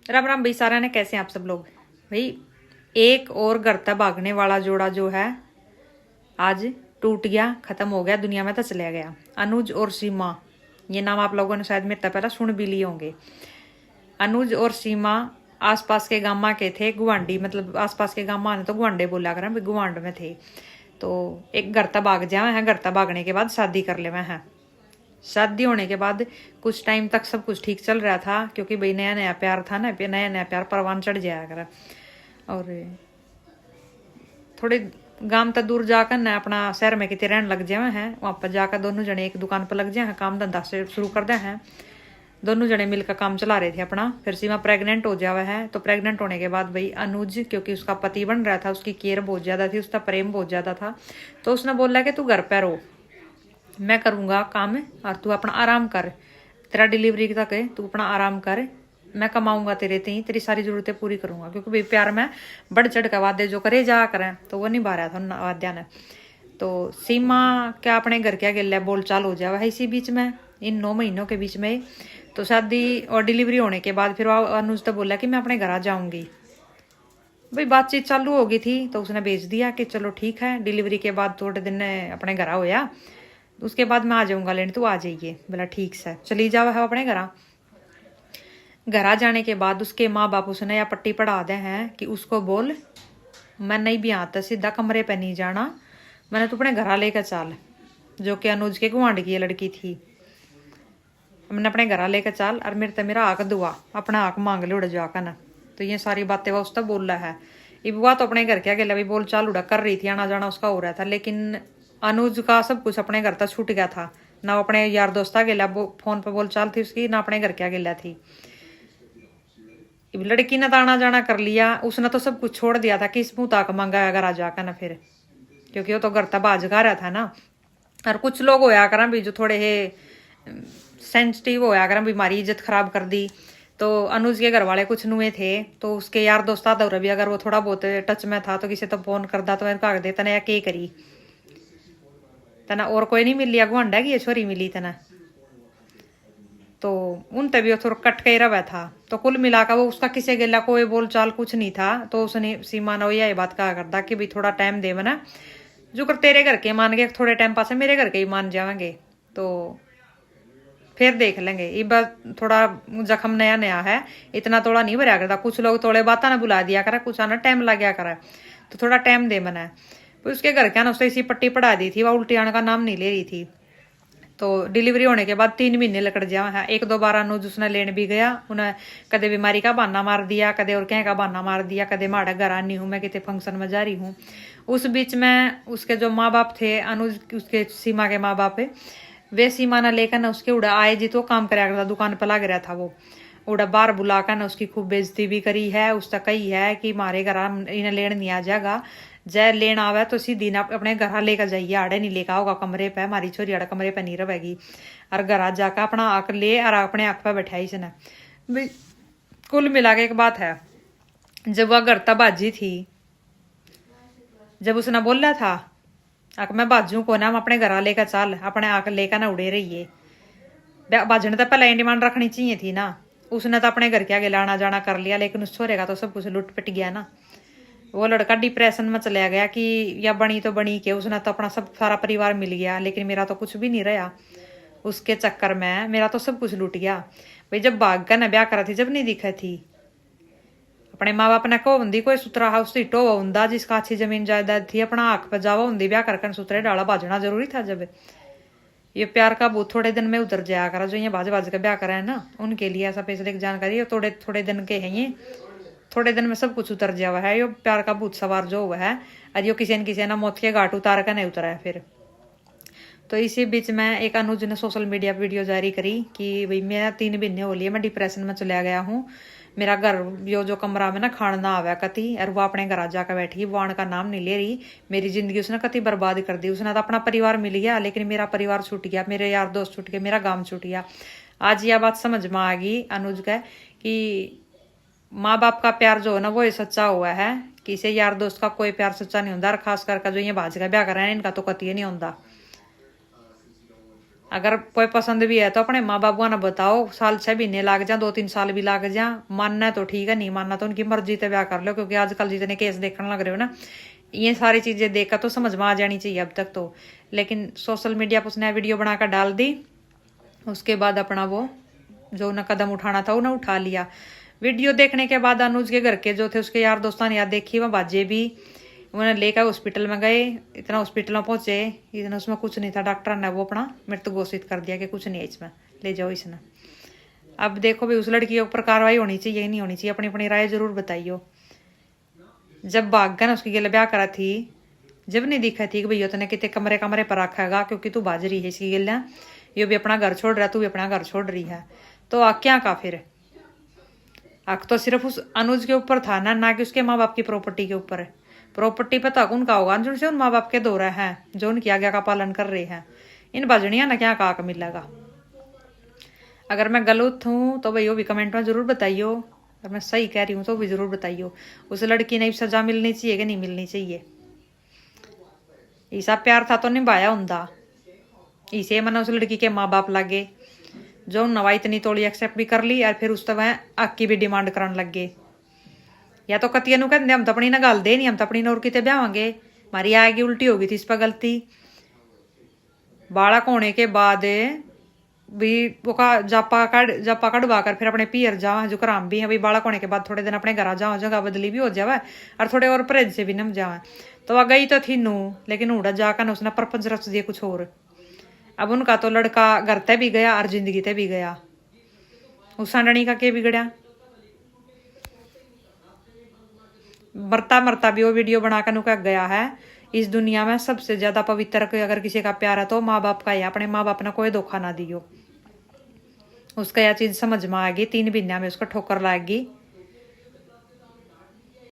राम राम भाई सारा ने, कैसे हैं आप सब लोग। भाई एक और घर तक भागने वाला जोड़ा जो है आज टूट गया, खत्म हो गया, दुनिया में तो चला गया। अनुज और सीमा, ये नाम आप लोगों ने शायद मेरे तक पहले सुन भी लिए होंगे। अनुज और सीमा आसपास के गामा के थे, गुवांडी, मतलब आसपास के गामा ने तो गुवांडे बोला करें, गुवांड में थे। तो एक घर तक भाग जावे हैं, घर तक भागने के बाद शादी कर ले हैं। शादी होने के बाद कुछ टाइम तक सब कुछ ठीक चल रहा था, क्योंकि भाई नया नया प्यार था ना, नया नया प्यार परवान चढ़ जाया कर। और थोड़े गांव तक दूर जाकर ना अपना शहर में कितने रहने लग जाए हैं। वहां पर जाकर दोनों जने एक दुकान पर लग जाए हैं, काम धंधा से शुरू कर दे हैं। दोनों जने मिलकर काम चला रहे थे अपना। फिर सीमा प्रेग्नेंट हो जावा है। तो प्रेग्नेंट होने के बाद भाई अनुज, क्योंकि उसका पति बन रहा था, उसकी केयर बहुत ज्यादा थी, उसका प्रेम बहुत ज्यादा था, तो उसने बोला कि तू घर पर रहो, मैं करूंगा काम और तू अपना आराम कर। तेरा डिलीवरी तक है, तू अपना आराम कर, मैं कमाऊंगा तेरे ते, तेरी सारी जरूरतें पूरी करूंगा। क्योंकि भाई प्यार में बढ़ चढ़ का वादे जो करे जा करें, तो वो निभा रहा था वाद्या ने। तो सीमा क्या अपने घर क्या गिल बोल चाल हो जावा है इसी बीच में, इन 9 महीनों के बीच में। तो शादी और डिलीवरी होने के बाद फिर अनुज तो बोला कि मैं अपने घर आ जाऊंगी। भाई बातचीत चालू हो गई थी, तो उसने भेज दिया कि चलो ठीक है, डिलीवरी के बाद थोड़े दिन अपने घर होया, उसके बाद मैं आ जाऊंगा लेने, तू आ जाइए। बोला ठीक से, चली जाओ है अपने घर। घर आ जाने के बाद उसके माँ बाप उसने या पट्टी पढ़ा दे हैं कि उसको बोल मैं नहीं भी आता, सीधा कमरे पे नहीं जाना, मैंने तो अपने घर लेकर चाल। जो कि अनुज के गुआंढ की लड़की थी। मैंने अपने घर लेकर चाल और मेरे तो मेरा आक दुआ, अपना आक मांग ले उड़ जाकर ना। तो ये सारी बातें वो उसका बोल रहा है। इबुआ तो अपने घर क्या गया भाई, बोल चाल उड़ा कर रही थी, आना जाना उसका हो रहा था। लेकिन अनुज का सब कुछ अपने घर तक छूट गया था। ना अपने यार दोस्ता गेला फोन पर बोल चाल थी उसकी, ना अपने घर क्या गेला थी। लड़की ने तो आना जाना कर लिया, उसने तो सब कुछ छोड़ दिया था, किस मुंह तक मांगा अगर आ जाकर ना फिर, क्योंकि वो तो घर तक बाजगा रहा था ना। और कुछ लोग होया करा भी जो थोड़े सेंसिटिव होया करा, बीमारी इज्जत खराब कर दी। तो अनुज के घर वाले कुछ नुए थे, तो उसके यार दोस्त दौरा भी अगर वो थोड़ा बहुत टच में था, तो किसी तो फोन करदा तो कहा दे तना या के करी तना, और कोई नहीं मिल लिया गुआंढा की ये छोरी मिली तना। तो उन तभी वो थोड़ा कट के रहा था। तो कुल मिलाकर वो उसका किसी गिला कोई बोल चाल कुछ नहीं था। तो उसने सीमा ने यही बात कहा करता कि भाई थोड़ा टाइम दे मना, जो कर तेरे घर के मान गए थोड़े टाइम पास मेरे घर के ही मान जाएंगे, तो फिर देख लेंगे। ये बात थोड़ा जख्म नया नया है, इतना तोड़ा नहीं भरा करता। कुछ लोग थोड़े बाता ना बुला दिया करा, कुछ आना टाइम लग गया करा, तो थोड़ा टाइम दे मना। तो उसके घर क्या ना उसने इसी पट्टी पढ़ा दी थी, वह उल्टी आने का नाम नहीं ले रही थी। तो डिलीवरी होने के बाद 3 महीने लकड़ जावा है। एक दो बार अनुज उसने लेने भी गया, उन्हें कदे बीमारी का बहाना मार दिया, कदे और क्या का बहाना मार दिया, कदे माड़ा घर आनी हूँ मैं, कितने फंक्शन में जा रही हूँ। उस बीच में उसके जो माँ बाप थे, अनुज उसके सीमा के माँ बाप है, वे सीमा ना लेकर ना उसके उड़ा आए जी, तो काम कराया करता, दुकान पर लग रहा था वो। उड़ा बार बुलाकर ना उसकी खूब बेइज्जती भी करी है। उसका कही है कि मारे घर इन्हें लेने नहीं आ जाएगा, जय लेन आवे तो सीधी ना अपने घर लेकर जाइए, आड़े नहीं लेकर होगा कमरे पे, हमारी छोरी आड़े कमरे पे नहीं रहेगी। और घर जाकर अपना आक ले और अपने आँख पे बैठाई इसने। कुल मिला के एक बात है, जब वह घर तब बाजी थी, जब उसने बोला था आक मैं बाजू को ना, हम अपने घर लेकर चाल, अपने आक लेकर ना उड़े रहिए, बाजने तो पहले डिमांड रखनी चाहिए थी ना। उसने तो अपने घर क्या गया आना जाना कर लिया, लेकिन उस छोरे का तो सब कुछ लुट पिट गया ना। वो लड़का डिप्रेशन में चला गया कि या बनी तो बनी के, उसने तो अपना सब सारा परिवार मिल गया, लेकिन मेरा तो कुछ भी नहीं रहा। उसके चक्कर में मेरा तो सब कुछ लूट गया। भाई जब भाग कर न ब्याह करा थी, जब नहीं दिखा थी, अपने माँ बाप ने कहो बंदी कोई सुतरा हाउस सीटो होंदा, जिसका अच्छी जमीन जायदाद थी, अपना आँख पर जावा होंदी, ब्याह कर सुतरे डाला बाजना जरूरी था। जब ये प्यार का बहुत थोड़े दिन में उतर जाया करा, जो ये बाज बाज का ब्याह करा है ना, उनके लिए ऐसा पैसे की जानकारी, थोड़े थोड़े दिन के है ये, थोड़े दिन में सब कुछ उतर जावा है। यो प्यार का भूत सवार जो हुआ है, और यो किसी न किसी ना मौत के घाट उतार कर नहीं उतरा है फिर। तो इसी बीच में एक अनुज ने सोशल मीडिया पर वीडियो जारी करी कि भाई मेरा 3 महीने हो लिए, मैं डिप्रेशन में चला गया हूँ, मेरा घर यो जो कमरा में ना खाना ना आवे कति, और वो अपने घर जाकर बैठी, वो आने का नाम नहीं ले रही। मेरी जिंदगी उसने कति बर्बाद कर दी। उसने तो अपना परिवार मिल गया, लेकिन मेरा परिवार छूट गया, मेरे यार दोस्त छूट गए, मेरा गांव छूट गया। आज यह बात समझ में आ गई अनुज का कि माँ बाप का प्यार जो है ना, वो ही सच्चा हुआ है। किसी यार दोस्त का कोई प्यार सच्चा नहीं होता। और खास करके जो ये भाज का ब्याह कर रहे हैं, इनका तो कति नहीं होता। अगर कोई पसंद भी है तो अपने माँ बाप को ना बताओ, साल 6 महीने लाग जा, 2-3 साल भी लाग जा, मानना है तो ठीक है, नहीं मानना तो उनकी मर्जी से ब्याह कर लो। क्योंकि आजकल जितने केस देखने लग रहे हो ना, ये सारी चीजें देखकर तो समझ में आ जानी चाहिए अब तक तो। लेकिन सोशल मीडिया पर उसने वीडियो बनाकर डाल दी, उसके बाद अपना वो जो ना कदम उठाना था वो ना उठा लिया। वीडियो देखने के बाद अनुज के घर के जो थे उसके यार दोस्तों ने याद देखी, वह बाजे भी उन्हें लेकर हॉस्पिटल में गए। इतना हॉस्पिटल में पहुंचे, इतना उसमें कुछ नहीं था, डॉक्टर ने वो अपना मृत्यु घोषित कर दिया कि कुछ नहीं है इसमें, ले जाओ इसने। अब देखो भाई, उस लड़की के ऊपर कार्रवाई होनी चाहिए नहीं होनी चाहिए, अपनी अपनी राय जरूर बताइयो। जब भाग गया ना उसकी गिले ब्याह करा थी, जब नहीं दिखा थी कि भैया तने कितने कमरे कमरे पर रखेगा, क्योंकि तू बाज रही है इसकी गिल्ला, ये भी अपना घर छोड़ रहा, तू भी अपना घर छोड़ रही है, तो आ क्या का फिर हक तो सिर्फ उस अनुज के ऊपर था ना कि उसके माँ बाप की प्रॉपर्टी के ऊपर। प्रॉपर्टी पे तो हक उनका होगा जो उन माँ बाप के दो रहे हैं, जो उनकी आज्ञा का पालन कर रहे हैं। इन बजनिया ना क्या का हक मिलेगा। अगर मैं गलत हूँ तो भाई वो भी कमेंट में जरूर बताइयो, अगर मैं सही कह रही हूँ तो भी जरूर बताइयो। उस लड़की ने सजा मिलनी चाहिए कि नहीं मिलनी चाहिए। ऐसा प्यार था तो निभाया उनका, इसे मैंने उस लड़की के माँ बाप लागे जो नवा इतनी तोड़ी एक्सेप्ट भी कर ली, और फिर उस तरह हक की भी डिमांड करने लग गए। या तो कतिया नु कहते हम तो अपनी ना गल दे नहीं, हम तो अपनी नौर किते ब्याहांगे, हमारी आएगी उल्टी होगी थी इस पर गलती। बालक होने के बाद भी वो का जापा कड़वा कर फिर अपने पियर जा जो कराम भी है भाई। बालक होने के बाद थोड़े दिन अपने घर आ जाओ, जगह बदली भी हो जावे और थोड़े और परहेज से भी नम जावे। तो वह गई तो थी नू, लेकिन उड़ा जाकर उसने परपंच रच दिए कुछ और। अब उनका तो लड़का घर ते भी गया और जिंदगी ते भी गया, उस सांडनी का के बिगड़ा। मरता मरता भी वो वीडियो बनाकर नुका गया है, इस दुनिया में सबसे ज्यादा पवित्र अगर किसी का प्यार है तो माँ बाप का ही। अपने माँ बाप ने कोई धोखा ना दियो। उसका यह चीज समझ में आएगी, 3 महीने में उसका ठोकर लाएगी।